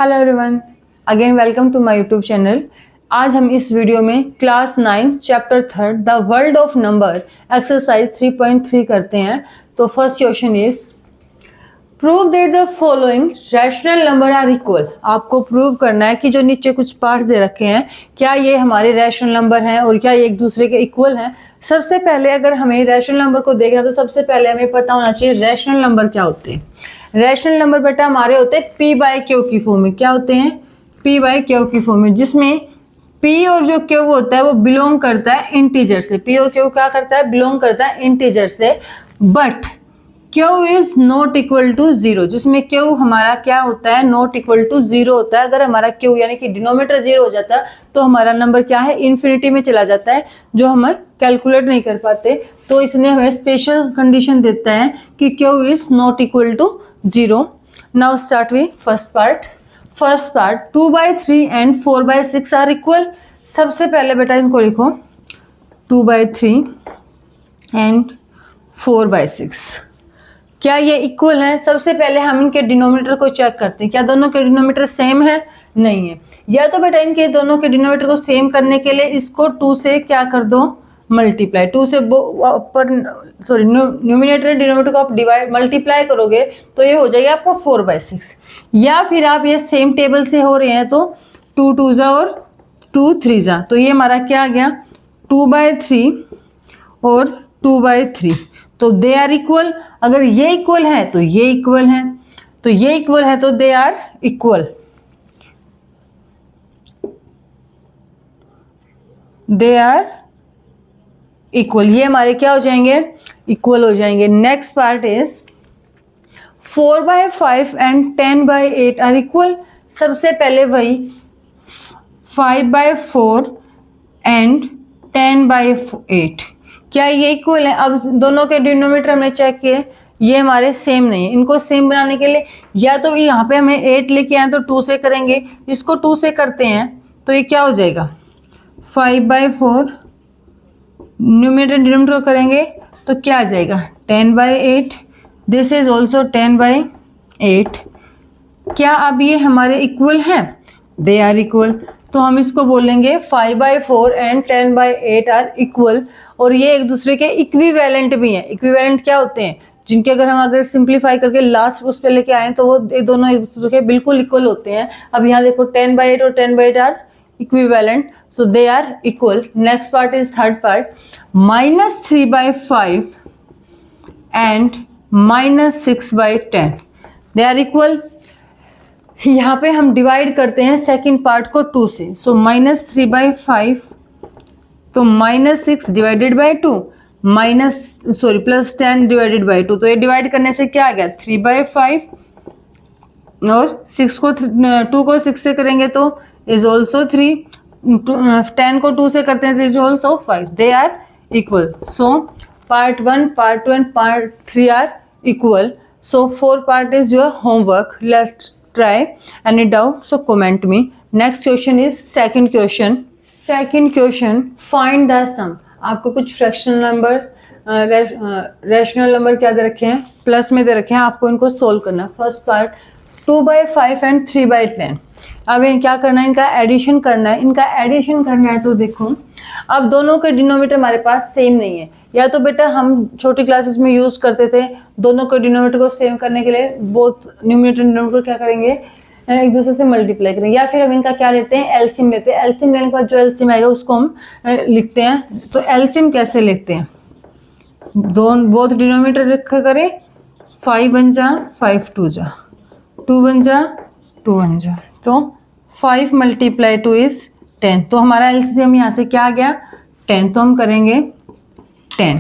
Hello everyone, again welcome to my YouTube channel. आज हम इस वीडियो में class 9 chapter 3 the world of number exercise 3.3 करते हैं। तो first question is prove that the following rational number are equal. आपको prove करना है कि जो नीचे कुछ पार्ट दे रखे हैं क्या ये हमारे रैशनल नंबर हैं और क्या ये एक दूसरे के इक्वल हैं। सबसे पहले अगर हमें रैशनल नंबर को देखना तो सबसे पहले हमें पता होना चाहिए रैशनल नंबर क्या होते हैं। रैशनल नंबर बेटा हमारे होते हैं पी बाय क्यू की फॉर्म में। क्या होते हैं? पी बाय क्यू की फॉर्म में, जिसमें पी और जो क्यू होता है वो बिलोंग करता है इंटीजर से। पी और क्यू क्या करता है? बिलोंग करता है इंटीजर से। But q is not equal to zero, जिसमें क्यू हमारा क्या होता है? नॉट इक्वल टू जीरो होता है। अगर हमारा क्यू यानी कि डिनोमिनेटर जीरो हो जाता है तो हमारा नंबर क्या है? इन्फिनिटी में चला जाता है, जो हम कैलकुलेट नहीं कर पाते। तो इसने हमें स्पेशल कंडीशन देता है कि q is not equal to zero. Now start with first part. 2/3 and 4/6 are equal. सबसे पहले बेटा इनको लिखो 2/3 एंड 4/6, क्या ये इक्वल है? सबसे पहले हम इनके डिनोमिनेटर को चेक करते हैं, क्या दोनों के डिनोमिनेटर सेम है? नहीं है। या तो बेटा इनके दोनों के डिनोमिनेटर को सेम करने के लिए इसको 2 से क्या कर दो? मल्टीप्लाई। 2 से न्यूमिनेटर डिनोमिनेटर को आप डिवाइड मल्टीप्लाई करोगे तो ये हो जाएगा आपको 4/6। या फिर आप ये सेम टेबल से हो रहे हैं तो 2 2 जा और 2 3 जा, तो ये हमारा क्या आ गया? 2/3 और 2/3, तो दे आर इक्वल। अगर ये इक्वल है तो ये इक्वल है, तो ये इक्वल है तो they are equal. They are equal, ये हमारे क्या हो जाएंगे? इक्वल हो जाएंगे। Next part is 4/5 and 10/8 are equal. सबसे पहले वही 5/4 एंड 10/8, क्या ये इक्वल है? अब दोनों के डिनोमिनेटर हमने चेक किए, ये हमारे सेम नहीं है। इनको सेम बनाने के लिए या तो यहाँ पे हमें 8 लेके आए तो 2 से करेंगे, इसको 2 से करते हैं तो ये क्या हो जाएगा? 5/4 न्यूमिनेटर डिनोमिनेटर को करेंगे तो क्या आ जाएगा? 10/8। This is also 10/8। क्या अब ये हमारे इक्वल हैं? They are equal. तो हम इसको बोलेंगे 5/4 एंड 10/8 आर इक्वल। और ये एक दूसरे के इक्विवेलेंट भी हैं। इक्विवेलेंट क्या होते हैं? जिनके अगर सिंप्लीफाई करके लास्ट उस पे लेके आए तो वो दोनों एक दूसरे के बिल्कुल इक्वल होते हैं। अब यहाँ देखो 10/8 और 10/8 are equivalent, so they are equal. Next part is third part, -3/5 and -6/10 they are equal. यहाँ पे हम डिवाइड करते हैं सेकंड पार्ट को 2 से, so -3/5 तो -6 डिवाइडेड बाई 2 +10 डिवाइडेड बाई 2, तो ये डिवाइड करने से क्या आ गया? 3/5 और 6 को 2 को 6 से करेंगे तो इज ऑल्सो 3, 10 को 2 से करते हैं तो is also 5। They are equal. So part 1, part 2 and part 3 are equal. So 4 part is your homework. Let's try any doubt so comment me. Next question is second question. Find the sum. आपको कुछ fractional number rational number क्या दे रखे हैं? Plus में दे रखे हैं, आपको इनको सोल्व करना। First part 2/5 and 3/10। अब क्या करना है? इनका एडिशन करना है। इनका एडिशन करना है तो देखो अब दोनों के डिनोमिनेटर हमारे पास सेम नहीं है। या तो बेटा हम छोटी क्लासेस में यूज करते थे दोनों के डिनोमिनेटर को सेम करने के लिए बोथ न्यूमिनेटर डिनोमिनेटर क्या करेंगे? एक दूसरे से मल्टीप्लाई करेंगे। या फिर हम इनका क्या लेते हैं? एलसीएम लेते हैं। एलसीएम लेने के बाद जो एलसीएम आएगा उसको हम लिखते हैं। तो एलसीएम कैसे लिखते हैं? बोथ डिनोमिनेटर रखा करें, 5 1 जा 5 2 जा 2 1 जा 2 1 जा, तो 5 × 2 इज 10। तो हमारा एलसीएम यहाँ से क्या आ गया? 10। तो हम करेंगे 10।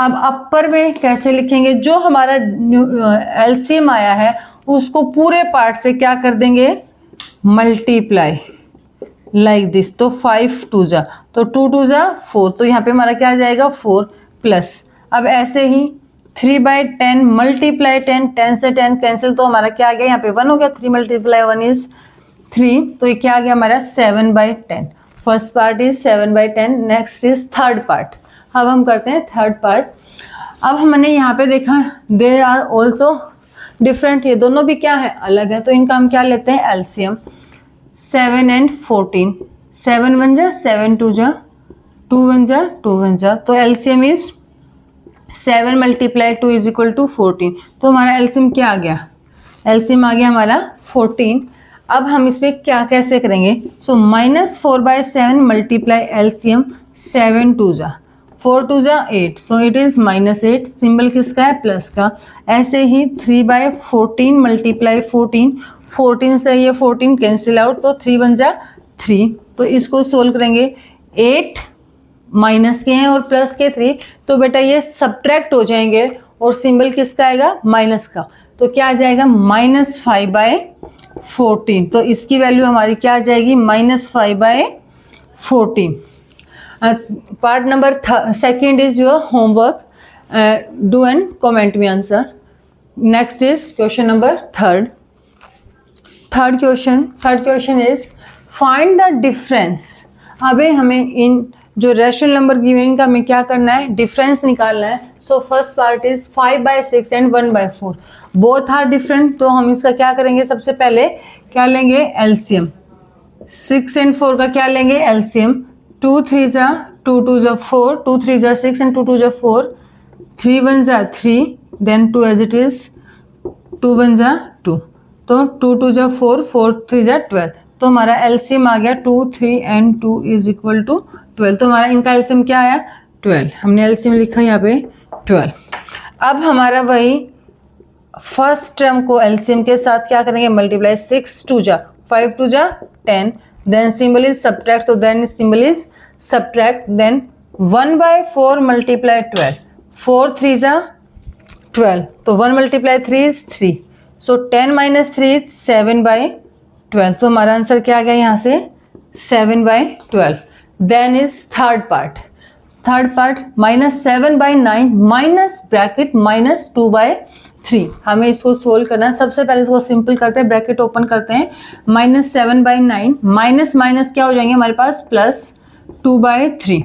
अब अपर में कैसे लिखेंगे? जो हमारा एलसीएम आया है उसको पूरे पार्ट से क्या कर देंगे? Multiply like this. तो 5 2 जा तो 2 2 जा 4, तो यहाँ पे हमारा क्या आ जाएगा? 4 प्लस। अब ऐसे ही 3/10 मल्टीप्लाई 10, 10 से 10 कैंसिल, तो हमारा क्या आ गया? यहाँ पे 1 हो गया। 3 × 1 इज 3, तो ये क्या आ गया हमारा? 7/10। First part is 7/10। Next is third part. अब हम करते हैं थर्ड पार्ट। अब हमने यहाँ पे देखा देयर आर ऑल्सो डिफरेंट, ये दोनों भी क्या है, अलग है, तो इनका हम क्या लेते हैं, एलसीएम। 7 and 14, 7 1 जा 7 2 जा 2 1 जा 2 1 जा, तो LCM is 7 × 2 is equal to 14। तो हमारा एलसीएम क्या आ गया, एलसीएम आ गया हमारा 14। अब हम इसमें क्या कैसे करेंगे, सो -4/7 मल्टीप्लाई एलसीएम, 7 2 जा 4 2 जा 8, सो इट इज -8, सिंबल किसका है, प्लस का। ऐसे ही 3/14 मल्टीप्लाई 14, 14 से ये 14 कैंसिल आउट, तो 3 1 जा 3, तो इसको सोल्व करेंगे। 8 माइनस के हैं और प्लस के 3, तो बेटा ये सब्ट्रैक्ट हो जाएंगे और सिंबल किसका आएगा, माइनस का, तो क्या आ जाएगा, -5/14, तो इसकी वैल्यू हमारी क्या आ जाएगी, -5/14। Part number second is your homework, do and comment me answer. Next is question number third question is find the difference. अबे हमें इन जो रैशनल नंबर गिवन इनका हमें क्या करना है, डिफरेंस निकालना है। So first part is 5/6 and 1/4, both are different, तो हम इसका क्या करेंगे, सबसे पहले क्या लेंगे, एलसीएम। 6 and 4 का क्या लेंगे, एलसीएम। 2 3 जा 2 2 जा 4, 2 3 जा 6 and 2 2 जा 4, 3 1 जा 3, देन 2 एज इट इज, 2 1 जा 2, तो 2 2 जा 4, 4 3 जा 12, तो हमारा एलसीएम आ गया 2 3 and 2 इज इक्वल टू 12, तो हमारा इनका एलसीएम क्या आया, 12, हमने एलसीएम लिखा यहाँ पे 12। अब हमारा वही फर्स्ट टर्म को एलसीएम के साथ क्या करेंगे, मल्टीप्लाई, 6 2 जा 5 2 जा 10, देन सिंबल इज सब्ट्रैक्ट, तो then symbol is subtract, then 1/4 multiply 12, 4 3 जा 12, तो 1 × 3 इज 3, सो 10 - 3 इज 7/12, तो हमारा आंसर क्या आ गया यहाँ से, 7/12। Then is third part -7/9 minus bracket -2/3, हमें इसको सोल्व करना है। सबसे पहले इसको सिंपल करते हैं, ब्रैकेट ओपन करते हैं, -7/9 माइनस माइनस क्या हो जाएंगे हमारे पास, +2/3।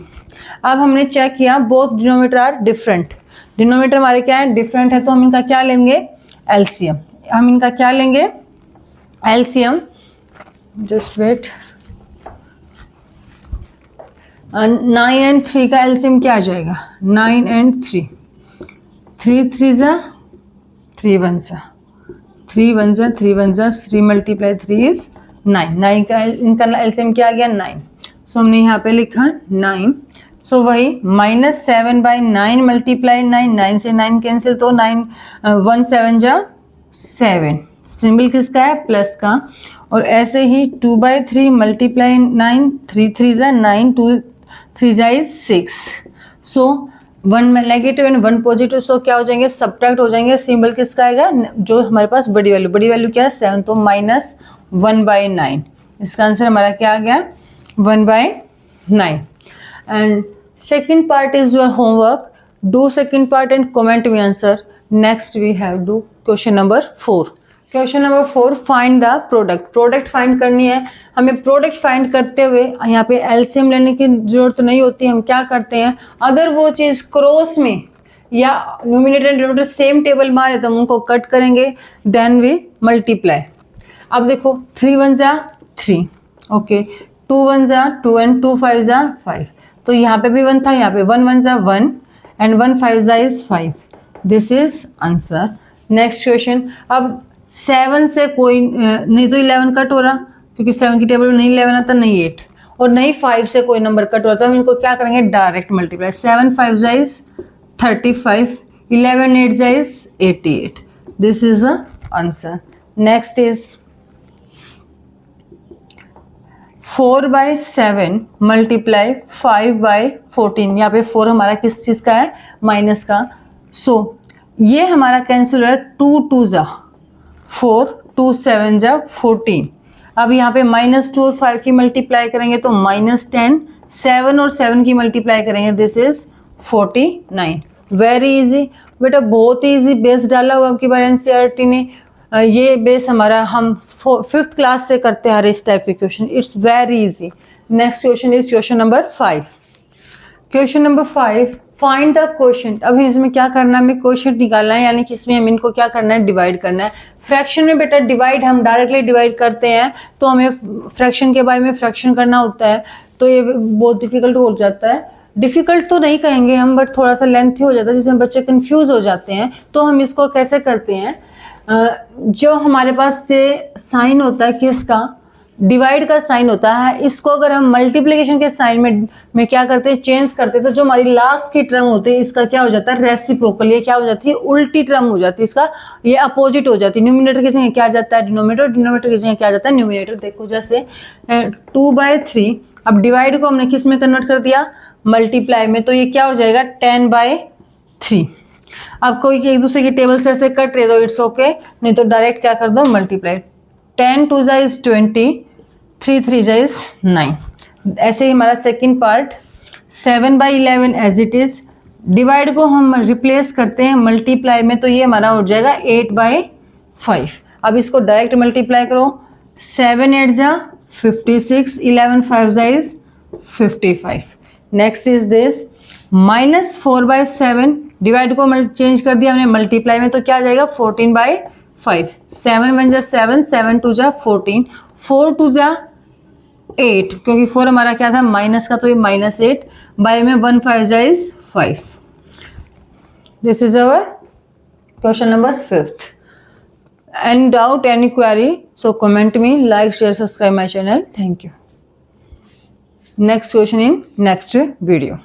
अब हमने चेक किया both denominator are different, denominator हमारे क्या है, डिफरेंट है, तो हम इनका क्या लेंगे, एलसीएम। हम इनका क्या लेंगे, एलसीएम, जस्ट वेट। 9 and 3 का एलसीएम क्या आ जाएगा, 9 and 3, 3 3 जा 3 1 जा 3 1 जा 3 1 जा, 3 × 3 इज 9, 9 का इनका एलसीएम क्या आ गया, 9, सो हमने यहाँ पे लिखा 9। सो वही -7/9 मल्टीप्लाई 9, 9 से 9 कैंसिल, तो 9 1 7 जा 7, सिंबल किसका है, प्लस का। और ऐसे ही 2/3 मल्टीप्लाई 9, 3 3 जा 9, 2 3 जा is 6, so 1 negative and 1 positive, so क्या हो जाएंगे, सब्ट्रैक्ट हो जाएंगे, सिंबल किसका आएगा, जो हमारे पास बड़ी वैल्यू क्या है, 7, तो -1/9, इसका आंसर हमारा क्या आ गया, 1/9। And second part is your homework, do second part and comment me answer. Next we have do question number 4। Question number 4, find the product find करनी है हमें। प्रोडक्ट फाइंड करते हुए यहाँ पे एलसीएम लेने की जरूरत नहीं होती, हम क्या करते हैं, अगर वो चीज़ क्रॉस में या numerator and denominator same table में आ रहे तो हम उनको कट करेंगे, देन वी मल्टीप्लाई। अब देखो 3 1 जा 3, ओके, 2 1 जा 2 एंड 2 5 जा 5, तो यहाँ पे भी 1 था, यहाँ पे 1 1 जा 1 एंड 1 5 जा is 5, this is answer. Next question, अब 7 से कोई नहीं तो 11 कट हो रहा, क्योंकि 7 की टेबल में नहीं 11 आता, नहीं 8, और नहीं 5 से कोई नंबर कट हो रहा, तो हम इनको क्या करेंगे, डायरेक्ट मल्टीप्लाई। 7 5 जा इज 35, 11 8 जा is 88, this is the answer. Next is 4/7 multiply 5/14, यहाँ पे 4 हमारा किस चीज़ का है, माइनस का, सो ये हमारा कैंसिल हो रहा है, 2 2 जा 4, 2 7 जा 14। अब यहाँ पे -2 और 5 की मल्टीप्लाई करेंगे तो -10, 7 और 7 की मल्टीप्लाई करेंगे, दिस इज 49। वेरी इजी बेटा, बहुत ही इजी बेस डाला हुआ आपकी बार एनसीईआरटी ने। ये बेस हमारा हम 5th क्लास से करते हैं हर इस टाइप के question, it's very easy. Next question is question number 5। Question number 5, find the quotient. अभी इसमें क्या करना है, हमें क्वोशंट निकालना है, यानी कि इसमें हम इनको क्या करना है, डिवाइड करना है। फ्रैक्शन में बेटा डिवाइड हम डायरेक्टली डिवाइड करते हैं, तो हमें फ्रैक्शन के बारे में फ्रैक्शन करना होता है, तो ये बहुत डिफिकल्ट हो जाता है। डिफिकल्ट तो नहीं कहेंगे हम, बट थोड़ा सा लेंथी हो जाता है, जिसमें बच्चे कंफ्यूज हो जाते हैं। तो हम इसको कैसे करते हैं, जो हमारे पास से साइन होता है किसका, डिवाइड का साइन होता है, इसको अगर हम मल्टीप्लिकेशन के साइन में क्या करते हैं, चेंज करते हैं, तो जो हमारी लास्ट की टर्म होती है इसका क्या हो जाता है, रेसिप्रोकल। ये क्या हो जाती है, उल्टी टर्म हो जाती है, इसका ये अपोजिट हो जाती है। न्यूमिनेटर की जगह क्या आ जाता है, डिनोमिनेटर, डिनोमिनेटर की जगह क्या आ जाता है, न्यूमिनेटर। देखो जैसे 2/3, अब डिवाइड को हमने किस में कन्वर्ट कर दिया, मल्टीप्लाई में, तो ये क्या हो जाएगा 10/3। अब कोई एक दूसरे की टेबल से ऐसे कट रहे तो इट्स ओके, नहीं तो डायरेक्ट क्या कर दो, मल्टीप्लाई। 10 2 जा इज 20, 3 3 जा इज 9। ऐसे ही हमारा second part 7/11 as it is, divide को हम रिप्लेस करते हैं मल्टीप्लाई में, तो ये हमारा हो जाएगा 8/5। अब इसको डायरेक्ट मल्टीप्लाई करो, 7 8 जा 56, 11 5 जा is 55। Next is this -4/7, divide को चेंज कर दिया हमने मल्टीप्लाई में, तो क्या आ जाएगा 14/5। 7 1 जा 7, 7 2 जा 14, 4 2 जा 8, क्योंकि 4 हमारा क्या था माइनस का, तो ये -8 बाय में 1 5 जा is 5। This is our question number 5th। Any doubt, any query, so comment me, like, share, subscribe my channel. Thank you. Next question in next video.